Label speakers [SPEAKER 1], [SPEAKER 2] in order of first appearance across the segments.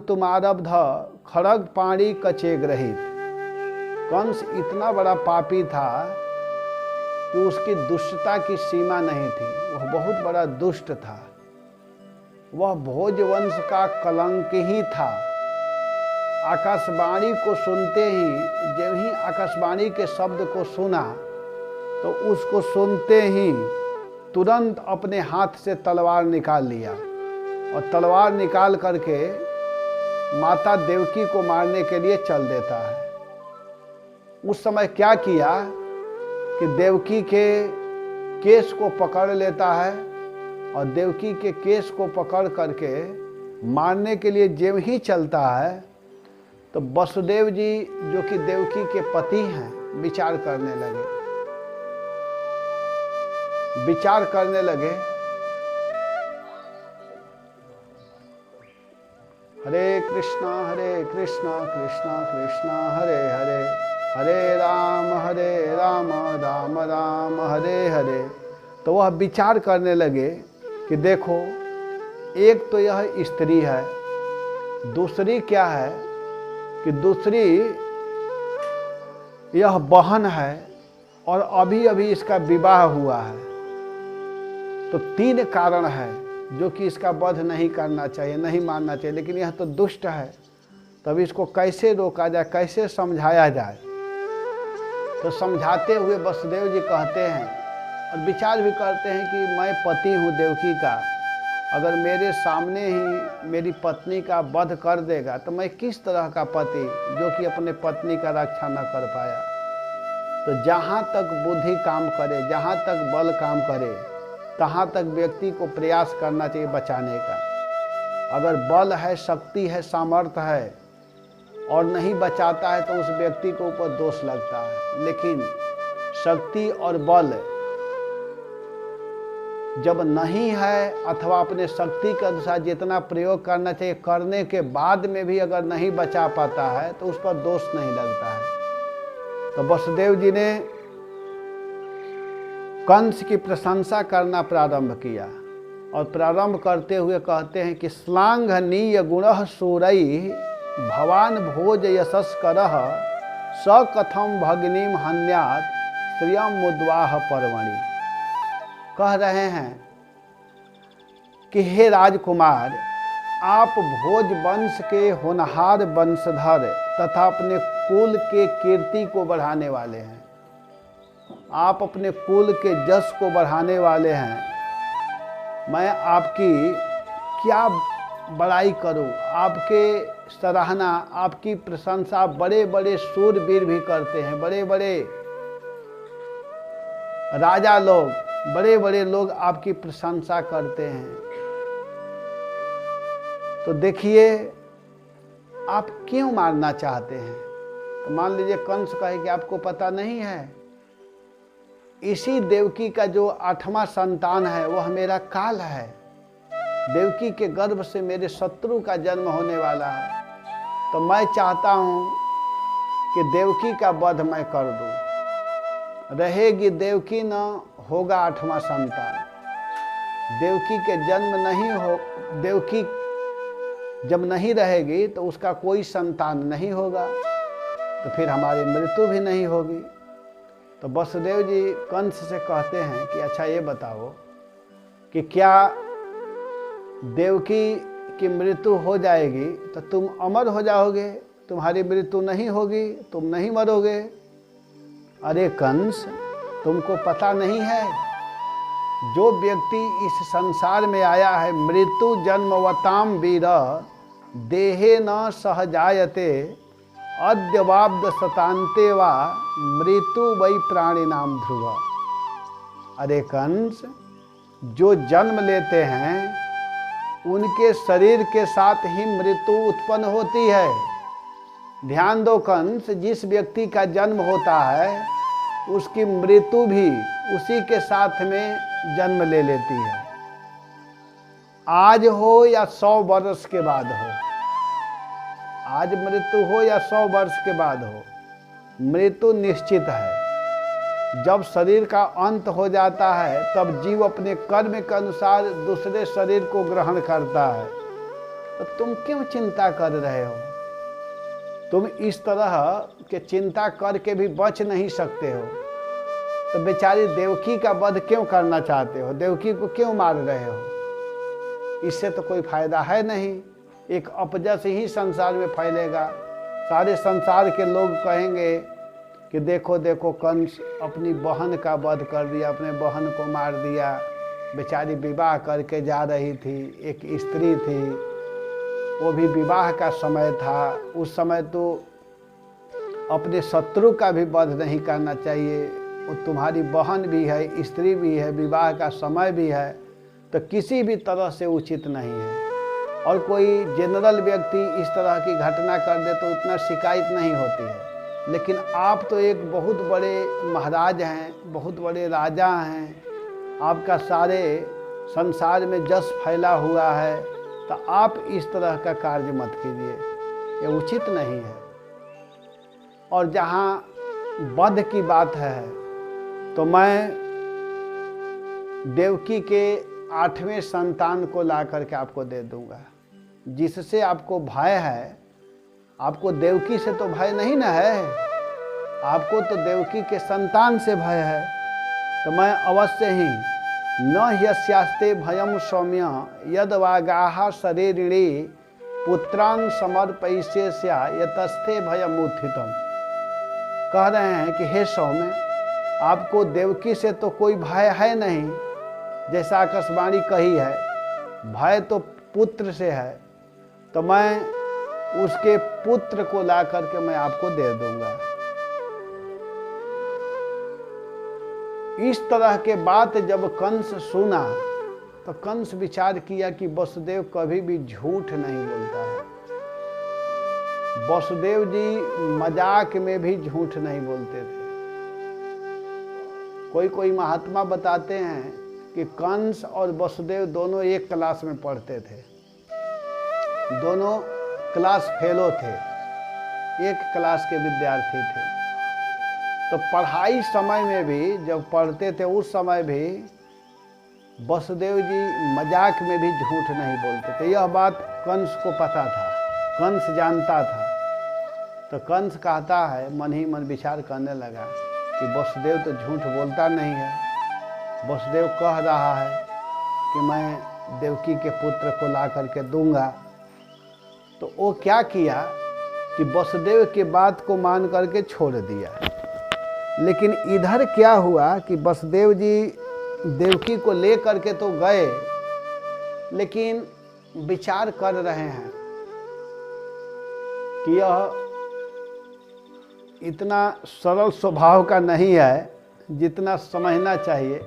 [SPEAKER 1] तुमारब्ध खड़ग पाणी कचे ग्रहित। कंस इतना बड़ा पापी था कि उसकी दुष्टता की सीमा नहीं थी। वह बहुत बड़ा दुष्ट था। वह भोजवंश का कलंक ही था। आकाशवाणी को सुनते ही, जब ही आकाशवाणी के शब्द को सुना तो उसको सुनते ही तुरंत अपने हाथ से तलवार निकाल लिया और तलवार निकाल करके माता देवकी को मारने के लिए चल देता है। उस समय क्या किया कि देवकी के केस को पकड़ लेता है और देवकी के केस को पकड़ करके मारने के लिए जब ही चलता है तो वसुदेव जी जो कि देवकी के पति हैं विचार करने लगे। हरे कृष्णा कृष्णा कृष्णा हरे हरे, हरे राम राम राम हरे हरे। तो वह विचार करने लगे कि देखो, एक तो यह स्त्री है, दूसरी क्या है कि दूसरी यह बहन है और अभी अभी इसका विवाह हुआ है। तो 3 कारण है जो कि इसका वध नहीं करना चाहिए, नहीं मानना चाहिए। लेकिन यह तो दुष्ट है, तब इसको कैसे रोका जाए, कैसे समझाया जाए। तो समझाते हुए वसुदेव जी कहते हैं और विचार भी करते हैं कि मैं पति हूँ देवकी का, अगर मेरे सामने ही मेरी पत्नी का वध कर देगा तो मैं किस तरह का पति जो कि अपने पत्नी का रक्षा न कर पाया। तो जहाँ तक बुद्धि काम करे, जहाँ तक बल काम करे, तहाँ तक व्यक्ति को प्रयास करना चाहिए बचाने का। अगर बल है, शक्ति है, सामर्थ्य है और नहीं बचाता है तो उस व्यक्ति के ऊपर दोष लगता है। लेकिन शक्ति और बल जब नहीं है अथवा अपने शक्ति के अनुसार जितना प्रयोग करना चाहिए करने के बाद में भी अगर नहीं बचा पाता है तो उस पर दोष नहीं लगता है। तो वसुदेव जी ने कंस की प्रशंसा करना प्रारंभ किया और प्रारंभ करते हुए कहते हैं कि श्लाघनीय गुणः सूरई भवान भोज यशस्करः स कथम भगिनीम हन्यात् श्रियम मुद्वाह पर्वणि। कह रहे हैं कि हे राजकुमार, आप भोज वंश के होनहार वंशधर तथा अपने कुल के कीर्ति को बढ़ाने वाले हैं। आप अपने कुल के जस को बढ़ाने वाले हैं। मैं आपकी क्या बड़ाई करूं, आपके सराहना, आपकी प्रशंसा बड़े बड़े शूरवीर भी करते हैं। बड़े बड़े राजा लोग, बड़े बड़े लोग आपकी प्रशंसा करते हैं। तो देखिए आप क्यों मारना चाहते हैं। तो मान लीजिए कंस कहे कि आपको पता नहीं है, इसी देवकी का जो 8वां संतान है वह मेरा काल है। देवकी के गर्भ से मेरे शत्रु का जन्म होने वाला है। तो मैं चाहता हूं कि देवकी का वध मैं कर दूं। रहेगी देवकी न होगा 8वां संतान। देवकी के जन्म नहीं हो, देवकी जब नहीं रहेगी तो उसका कोई संतान नहीं होगा, तो फिर हमारी मृत्यु भी नहीं होगी। तो वसुदेव जी कंस से कहते हैं कि अच्छा ये बताओ कि क्या देवकी की मृत्यु हो जाएगी तो तुम अमर हो जाओगे, तुम्हारी मृत्यु नहीं होगी, तुम नहीं मरोगे। अरे कंस, तुमको पता नहीं है, जो व्यक्ति इस संसार में आया है मृत्यु जन्मवताम वीर देहे न सहजायते अद्यवाब्द शतान्ते वा मृत्यु वै प्राणी नाम ध्रुव। अरे कंस, जो जन्म लेते हैं उनके शरीर के साथ ही मृत्यु उत्पन्न होती है। ध्यान दो कंस, जिस व्यक्ति का जन्म होता है उसकी मृत्यु भी उसी के साथ में जन्म ले लेती है। आज हो या 100 वर्ष के बाद हो, आज मृत्यु हो या 100 वर्ष के बाद हो, मृत्यु निश्चित है। जब शरीर का अंत हो जाता है तब जीव अपने कर्म के अनुसार दूसरे शरीर को ग्रहण करता है। तो तुम क्यों चिंता कर रहे हो? तुम इस तरह के चिंता करके भी बच नहीं सकते हो, तो बेचारी देवकी का वध क्यों करना चाहते हो? देवकी को क्यों मार रहे हो? इससे तो कोई फायदा है नहीं। एक अपजस ही संसार में फैलेगा। सारे संसार के लोग कहेंगे कि देखो देखो, कंस अपनी बहन का वध कर दिया, अपने बहन को मार दिया। बेचारी विवाह करके जा रही थी, एक स्त्री थी, वो भी विवाह का समय था। उस समय तो अपने शत्रु का भी वध नहीं करना चाहिए। वो तुम्हारी बहन भी है, स्त्री भी है, विवाह का समय भी है, तो किसी भी तरह से उचित नहीं है। और कोई जनरल व्यक्ति इस तरह की घटना कर दे तो उतना शिकायत नहीं होती है, लेकिन आप तो एक बहुत बड़े महाराज हैं, बहुत बड़े राजा हैं, आपका सारे संसार में जस फैला हुआ है, तो आप इस तरह का कार्य मत कीजिए, ये उचित नहीं है। और जहाँ वध की बात है, तो मैं देवकी के 8वें संतान को ला करके आपको दे दूंगा, जिससे आपको भय है। आपको देवकी से तो भय नहीं ना है, आपको तो देवकी के संतान से भय है। तो मैं अवश्य ही न यस्यास्ते भयम सौम्य यद वागाह शरीरिणी पुत्रान समर्पयिष्यस्या यतस्ते भयमुत्थितम। कह रहे हैं कि हे सौम्य, आपको देवकी से तो कोई भय है नहीं, जैसा आकाशवाणी कही है, भय तो पुत्र से है, तो मैं उसके पुत्र को ला करके मैं आपको दे दूंगा। इस तरह के बात जब कंस सुना, तो कंस विचार किया कि वसुदेव कभी भी झूठ नहीं बोलता है। वसुदेव जी मजाक में भी झूठ नहीं बोलते थे। कोई कोई महात्मा बताते हैं कि कंस और वसुदेव दोनों एक क्लास में पढ़ते थे, दोनों क्लास फेलो थे, एक क्लास के विद्यार्थी थे। तो पढ़ाई समय में भी जब पढ़ते थे, उस समय भी वसुदेव जी मजाक में भी झूठ नहीं बोलते थे। यह बात कंस को पता था, कंस जानता था। तो कंस कहता है, मन ही मन विचार करने लगा कि वसुदेव तो झूठ बोलता नहीं है। वसुदेव कह रहा है कि मैं देवकी के पुत्र को ला करके दूंगा। तो वो क्या किया कि वसुदेव के बात को मान करके छोड़ दिया। लेकिन इधर क्या हुआ कि वसुदेव जी देवकी को ले करके तो गए, लेकिन विचार कर रहे हैं कि यह इतना सरल स्वभाव का नहीं है जितना समझना चाहिए।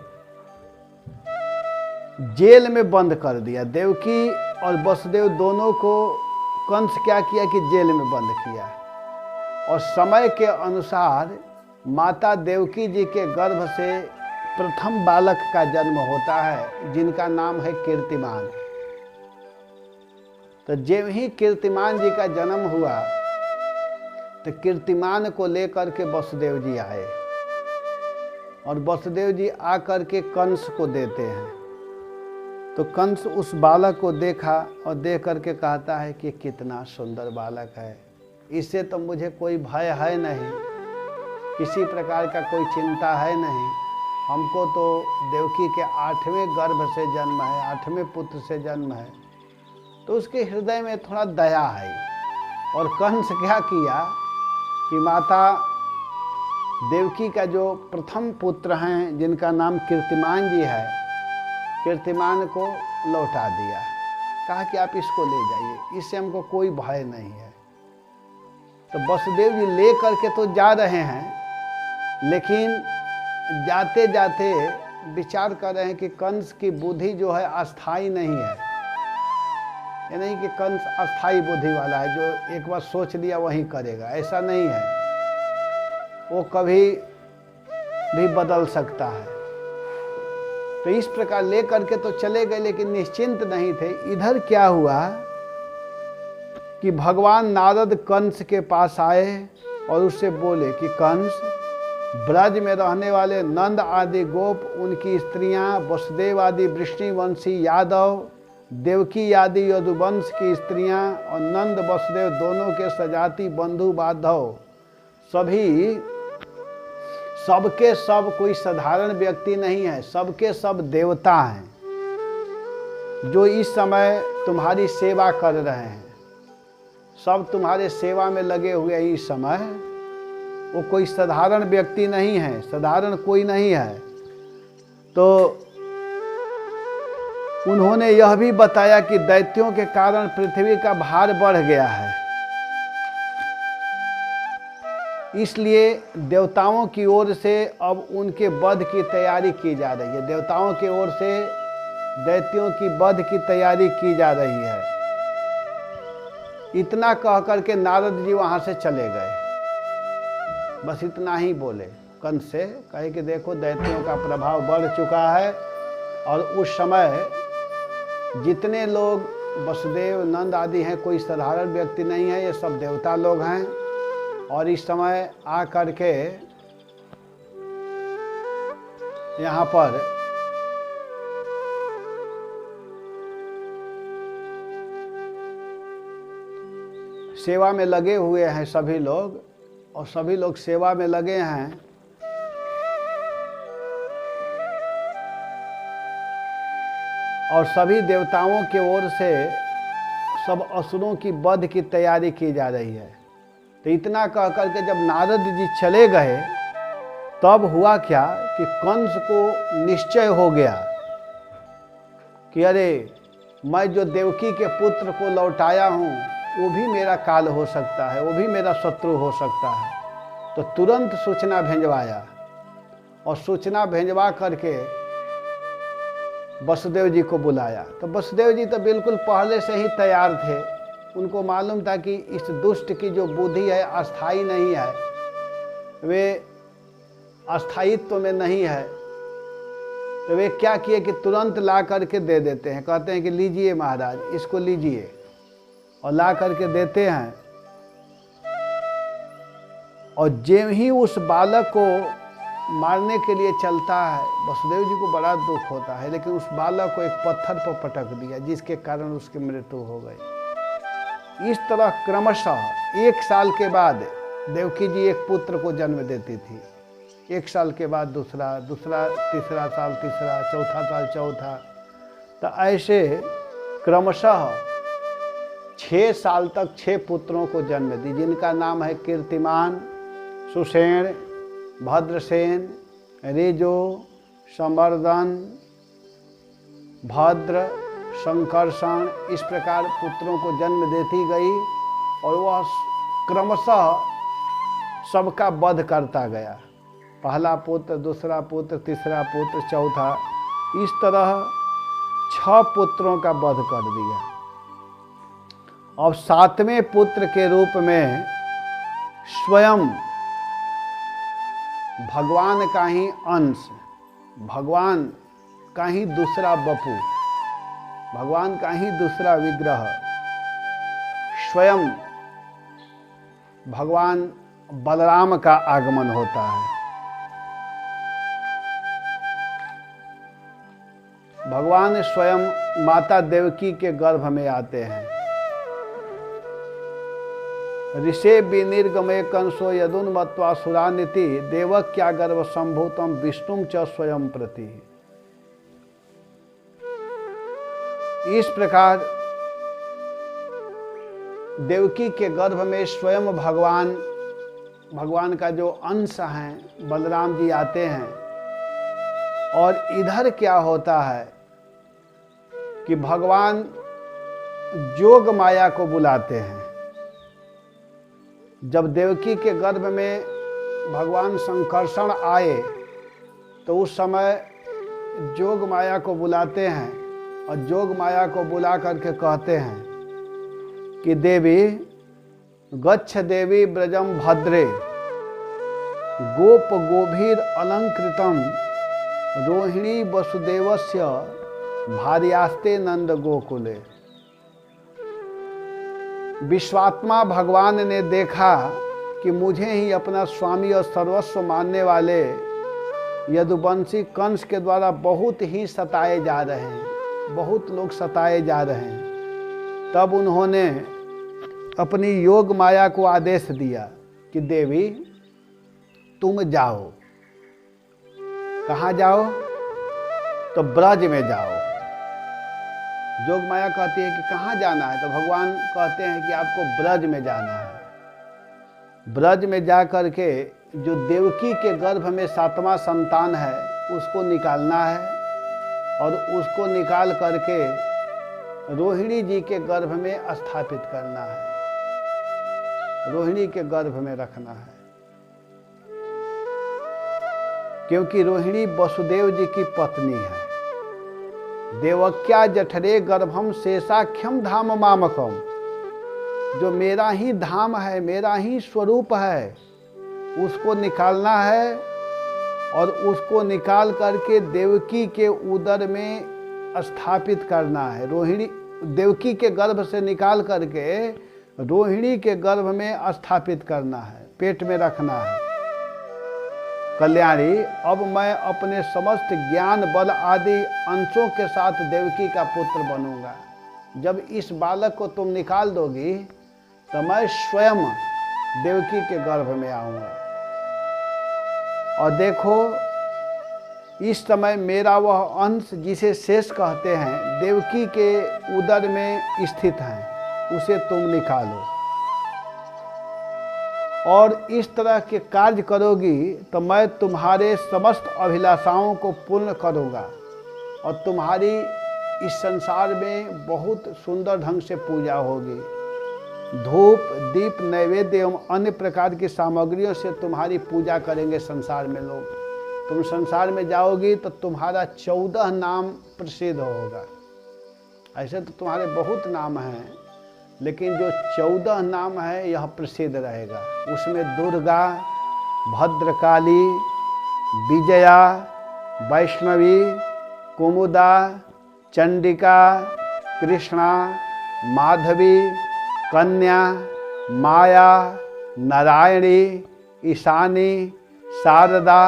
[SPEAKER 1] जेल में बंद कर दिया देवकी और वसुदेव दोनों को। कंस क्या किया कि जेल में बंद किया, और समय के अनुसार माता देवकी जी के गर्भ से प्रथम बालक का जन्म होता है, जिनका नाम है कीर्तिमान। तो जब ही कीर्तिमान जी का जन्म हुआ, तो कीर्तिमान को लेकर के वसुदेव जी आए, और वसुदेव जी आकर के कंस को देते हैं। तो कंस उस बालक को देखा और देख करके कहता है कि कितना सुंदर बालक है, इससे तो मुझे कोई भय है नहीं, किसी प्रकार का कोई चिंता है नहीं। हमको तो देवकी के 8वें गर्भ से जन्म है, 8वें पुत्र से जन्म है। तो उसके हृदय में थोड़ा दया आई। और कंस क्या किया कि माता देवकी का जो प्रथम पुत्र हैं, जिनका नाम कीर्तिमान जी है, कीर्तिमान को लौटा दिया। कहा कि आप इसको ले जाइए, इससे हमको कोई भय नहीं है। तो वसुदेव जी ले करके तो जा रहे हैं, लेकिन जाते जाते विचार कर रहे हैं कि कंस की बुद्धि जो है अस्थाई नहीं है। ये नहीं कि कंस अस्थाई बुद्धि वाला है, जो एक बार सोच लिया वही करेगा, ऐसा नहीं है। वो कभी भी बदल सकता है। तो इस प्रकार ले करके तो चले गए, लेकिन निश्चिंत नहीं थे। इधर क्या हुआ कि भगवान नारद कंस के पास आए और उससे बोले कि कंस, ब्रज में रहने वाले नंद आदि गोप, उनकी स्त्रियां, वसुदेव आदि वृष्णिवंशी यादव, देवकी आदि यदुवंश की स्त्रियां और नंद वसुदेव दोनों के सजाती बंधु बांधव सभी, सबके सब कोई साधारण व्यक्ति नहीं है, सबके सब देवता हैं जो इस समय तुम्हारी सेवा कर रहे हैं। सब तुम्हारे सेवा में लगे हुए इस समय। वो कोई साधारण व्यक्ति नहीं है, साधारण कोई नहीं है। तो उन्होंने यह भी बताया कि दैत्यों के कारण पृथ्वी का भार बढ़ गया है, इसलिए देवताओं की ओर से अब उनके वध की तैयारी की जा रही है। देवताओं की ओर से दैत्यों की वध की तैयारी की जा रही है। इतना कह करके नारद जी वहां से चले गए। बस इतना ही बोले कंस से, कहे कि देखो दैत्यों का प्रभाव बढ़ चुका है और उस समय जितने लोग वसुदेव नंद आदि हैं कोई साधारण व्यक्ति नहीं है, ये सब देवता लोग हैं। और इस समय आ करके यहाँ पर सेवा में लगे हुए हैं सभी लोग, और सभी लोग सेवा में लगे हैं। और सभी देवताओं के ओर से सब असुरों की वध की तैयारी की जा रही है। तो इतना कह करके जब नारद जी चले गए तब हुआ क्या कि कंस को निश्चय हो गया कि अरे मैं जो देवकी के पुत्र को लौटाया हूँ वो भी मेरा काल हो सकता है, वो भी मेरा शत्रु हो सकता है। तो तुरंत सूचना भेजवाया और सूचना भेजवा करके वसुदेव जी को बुलाया। तो वसुदेव जी तो बिल्कुल पहले से ही तैयार थे। उनको मालूम था कि इस दुष्ट की जो बुद्धि है अस्थाई नहीं है, वे अस्थायित्व में नहीं है। तो वे क्या किए कि तुरंत ला करके दे देते हैं, कहते हैं कि लीजिए महाराज इसको लीजिए, और ला करके देते हैं। और जब ही उस बालक को मारने के लिए चलता है, वसुदेव जी को बड़ा दुख होता है, लेकिन उस बालक को एक पत्थर पर पटक दिया जिसके कारण उसकी मृत्यु हो गई। इस तरह क्रमशः 1 साल के बाद देवकी जी एक पुत्र को जन्म देती थी। 1 साल के बाद दूसरा, तीसरा साल तीसरा, चौथा साल चौथा। तो ऐसे क्रमशः 6 साल तक 6 पुत्रों को जन्म दी, जिनका नाम है कीर्तिमान, सुषेण, भद्रसेन, ऋजु, संवर्धन, भद्र, संकर्षण। इस प्रकार पुत्रों को जन्म देती गई और वह क्रमशः सबका वध करता गया। पहला पुत्र, दूसरा पुत्र, तीसरा पुत्र, चौथा, इस तरह 6 पुत्रों का वध कर दिया। अब 7वें पुत्र के रूप में स्वयं भगवान का ही अंश, भगवान का ही दूसरा बपू, भगवान का ही दूसरा विग्रह, स्वयं भगवान बलराम का आगमन होता है। भगवान स्वयं माता देवकी के गर्भ में आते हैं। ऋषे विनिर्गमे कंसो यदुन्मत्वा सुरानिति देवक्या गर्भ संभूतम विष्णुम च स्वयं प्रति। इस प्रकार देवकी के गर्भ में स्वयं भगवान का जो अंश है बलराम जी आते हैं। और इधर क्या होता है कि भगवान जोग माया को बुलाते हैं। जब देवकी के गर्भ में भगवान संकर्षण आए तो उस समय जोग माया को बुलाते हैं, और जोग माया को बुला करके कहते हैं कि देवी गच्छ देवी ब्रजम भद्रे गोप गोभीर अलंकृतम रोहिणी वसुदेवस्य भार्यास्ते नंद गोकुले। विश्वात्मा भगवान ने देखा कि मुझे ही अपना स्वामी और सर्वस्व मानने वाले यदुवंशी कंस के द्वारा बहुत ही सताए जा रहे हैं, बहुत लोग सताए जा रहे हैं। तब उन्होंने अपनी योग माया को आदेश दिया कि देवी तुम जाओ। कहाँ जाओ? तो ब्रज में जाओ। योग माया कहती है कि कहाँ जाना है? तो भगवान कहते हैं कि आपको ब्रज में जाना है। ब्रज में जा कर के जो देवकी के गर्भ में 7वां संतान है उसको निकालना है और उसको निकाल करके रोहिणी जी के गर्भ में स्थापित करना है, रोहिणी के गर्भ में रखना है। क्योंकि रोहिणी वसुदेव जी की पत्नी है। देवक्या जठरे गर्भम शेषाख्यम धाम मामकम, जो मेरा ही धाम है, मेरा ही स्वरूप है, उसको निकालना है और उसको निकाल करके देवकी के उदर में स्थापित करना है। रोहिणी देवकी के गर्भ से निकाल करके रोहिणी के गर्भ में स्थापित करना है, पेट में रखना है। कल्याणी, अब मैं अपने समस्त ज्ञान बल आदि अंशों के साथ देवकी का पुत्र बनूंगा। जब इस बालक को तुम निकाल दोगी तो मैं स्वयं देवकी के गर्भ में आऊंगा। और देखो, इस समय मेरा वह अंश जिसे शेष कहते हैं देवकी के उदर में स्थित है, उसे तुम निकालो। और इस तरह के कार्य करोगी तो मैं तुम्हारे समस्त अभिलाषाओं को पूर्ण करूँगा और तुम्हारी इस संसार में बहुत सुंदर ढंग से पूजा होगी। धूप, दीप, नैवेद्य एवं अन्य प्रकार की सामग्रियों से तुम्हारी पूजा करेंगे संसार में लोग। तुम संसार में जाओगी तो तुम्हारा 14 नाम प्रसिद्ध होगा। ऐसे तो तुम्हारे बहुत नाम हैं, लेकिन जो 14 नाम है यह प्रसिद्ध रहेगा। उसमें दुर्गा, भद्रकाली, विजया, वैष्णवी, कुमुदा, चंडिका, कृष्णा, माधवी, कन्या, माया, नारायणी, ईशानी, शारदा,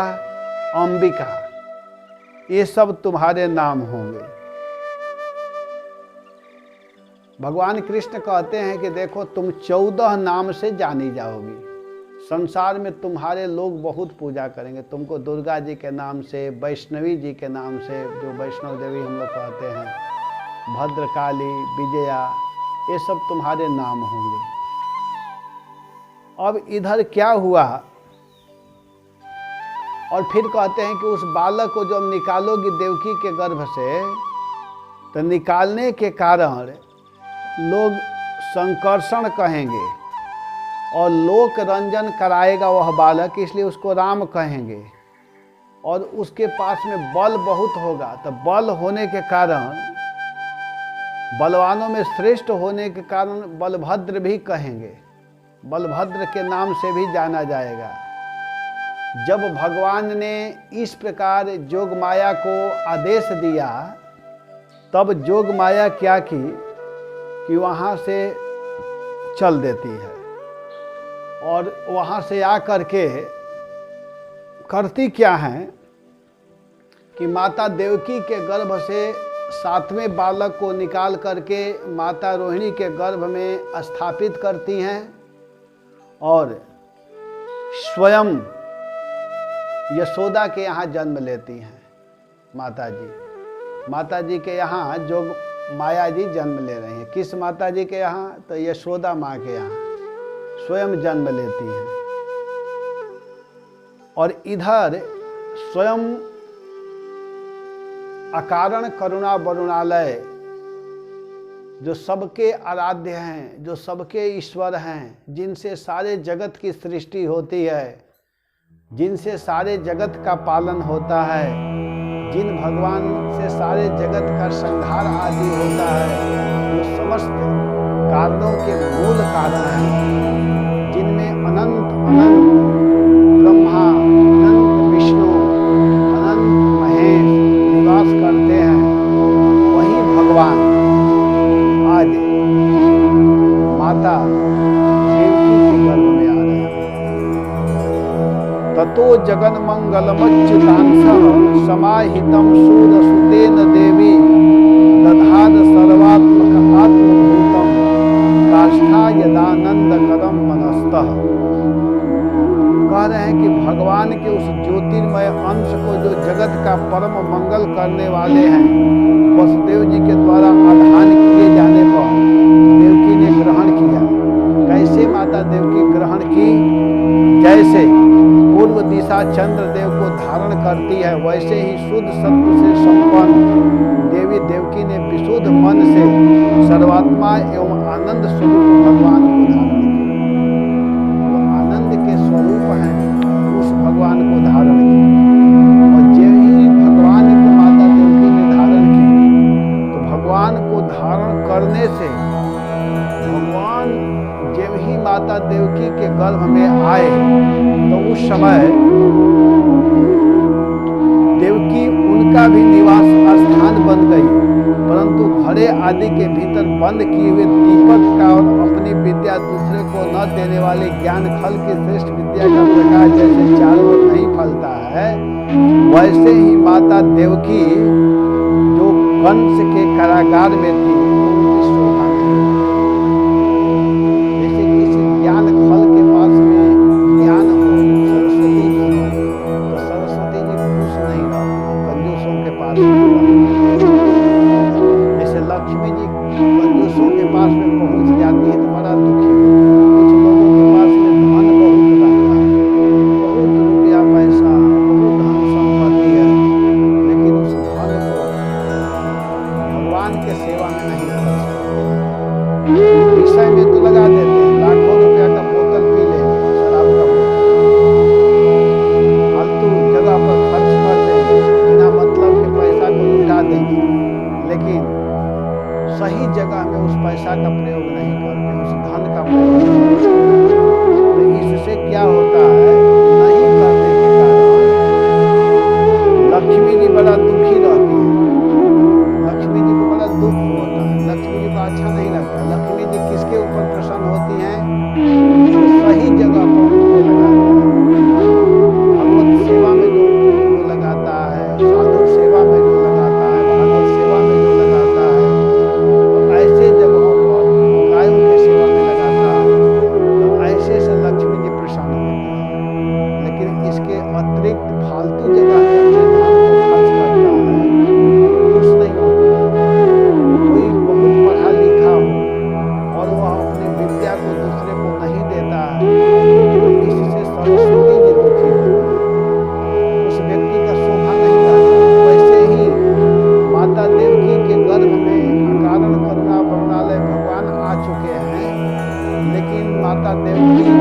[SPEAKER 1] अंबिका, ये सब तुम्हारे नाम होंगे। भगवान कृष्ण कहते हैं कि देखो, तुम 14 नाम से जानी जाओगी। संसार में तुम्हारे लोग बहुत पूजा करेंगे। तुमको दुर्गा जी के नाम से, वैष्णवी जी के नाम से, जो वैष्णव देवी हम लोग कहते हैं, भद्रकाली, विजया, ये सब तुम्हारे नाम होंगे। अब इधर क्या हुआ? और फिर कहते हैं कि उस बालक को जब निकालोगी देवकी के गर्भ से, तो निकालने के कारण लोग संकर्षण कहेंगे और लोक रंजन कराएगा वह बालक, इसलिए उसको राम कहेंगे। और उसके पास में बल बहुत होगा, तो बल होने के कारण, बलवानों में श्रेष्ठ होने के कारण बलभद्र भी कहेंगे। बलभद्र के नाम से भी जाना जाएगा। जब भगवान ने इस प्रकार जोग माया को आदेश दिया, तब जोग माया क्या की कि वहाँ से चल देती है और वहाँ से आकर के करती क्या है कि माता देवकी के गर्भ से 7वें बालक को निकाल करके माता रोहिणी के गर्भ में स्थापित करती हैं और स्वयं यशोदा के यहाँ जन्म लेती हैं। माता जी के यहाँ जोग माया जी जन्म ले रही हैं। किस माता जी के यहाँ? तो यशोदा माँ के यहाँ स्वयं जन्म लेती हैं। और इधर स्वयं अकारण करुणा वरुणालय, जो सबके आराध्य हैं, जो सबके ईश्वर हैं, जिनसे सारे जगत की सृष्टि होती है, जिनसे सारे जगत का पालन होता है, जिन भगवान से सारे जगत का संहार आदि होता है, जो समस्त कारणों के मूल कारण हैं, जिनमें अनंत ब्रह्मा, अनंत विष्णु, अनंत महेश निवास करते हैं, वही भगवान आज माता देवकी के गर्भ में आ रहे हैं। गतो जगन मंगलमच्युतांशः समाहितं सूरसुतेन देवी दधाद सर्वात्मक आत्मभूतम काष्ठा यदानंदकरम मनस्तः। कह रहे हैं कि भगवान के उस ज्योतिर्मय अंश को जो जगत का परम मंगल करने वाले हैं वसुदेव जी के द्वारा आधान किए जाने पर देवकी ने ग्रहण किया। कैसे माता देवकी ग्रहण की? जैसे पूर्व दिशा चंद्रदेव को धारण करती है वैसे ही शुद्ध सत्व से संपन्न देवी देवकी ने विशुद्ध मन से सर्वात्मा एवं आनंद स्वरूप भगवान को धारण किया। वो आनंद के स्वरूप हैं, उस भगवान को धारण किया। और जब ही भगवान को माता देवकी ने धारण की तो भगवान को धारण करने से भगवान जब ही माता देवकी के गर्भ में आए तो उस समय देवकी उनका भी निवास स्थान बन गई, परंतु घड़े आदि के भीतर बंद किए हुए दीपक का और अपनी विद्या दूसरे को न देने वाले ज्ञान खल की श्रेष्ठ विद्या का प्रकाश जैसे चारों ओर नहीं फैलता है, वैसे ही माता देवकी जो कंस के कारागार में थी उनकी शोभा नहीं। जैसे किसी ज्ञान खल के पास में ज्ञान हो, सरस्वती जी हो, तो सरस्वती जी खुश नहीं रहती, कंजूसों के पास में। जैसे लक्ष्मी जी कंजूसों के पास में पहुंच जाती है तो बड़ा दुखी होती है। कुछ लोगों के पास में धन बहुत रहता है, बहुत रुपया पैसा, बहुत धन संपत्ति है, लेकिन उस धन को भगवान के सेवा में नहीं खर्च करते। विषय में तो लगा देते हैं, लाखों रुपया का बोतल पी लेंगे, शराब का बोतल फालतू जगह पर खर्च कर देंगे, बिना मतलब के पैसा को लुटा देंगे, लेकिन सही जगह में उस पैसा का प्रयोग नहीं करते, उस धन का प्रयोग नहीं करते। तो इससे क्या होता है, नहीं करने के कारण लक्ष्मी जी बड़ा दुखी रहती है, लक्ष्मी जी को बड़ा दुख होता है, लक्ष्मी जी को अच्छा नहीं लगता। लक्ष्मी जी किसके ऊपर प्रसन्न होती हैं? जो सही जगह पर उनको लगाता है, भगवत सेवा में जो लगाता है, साधु सेवा में जो लगाता है, भागवत सेवा में जो लगाता है, तो ऐसे जगहों पर गायों के सेवा में लगाता है, तो ऐसे से लक्ष्मी जी प्रसन्न होती है। लेकिन इसके अतिरिक्त फालतू जगह में अपने धन को खर्च करता है, खुश नहीं होता। कोई बहुत पढ़ा लिखा हो और वह अपनी विद्या को दूसरे को नहीं देता है, तो इससे सरस्वती जी दुखी होती है, उस व्यक्ति का शोभा नहीं रहता। वैसे ही माता देवकी के गर्भ में अकारण करुणा वरुणालय भगवान आ चुके हैं, लेकिन माता देवकी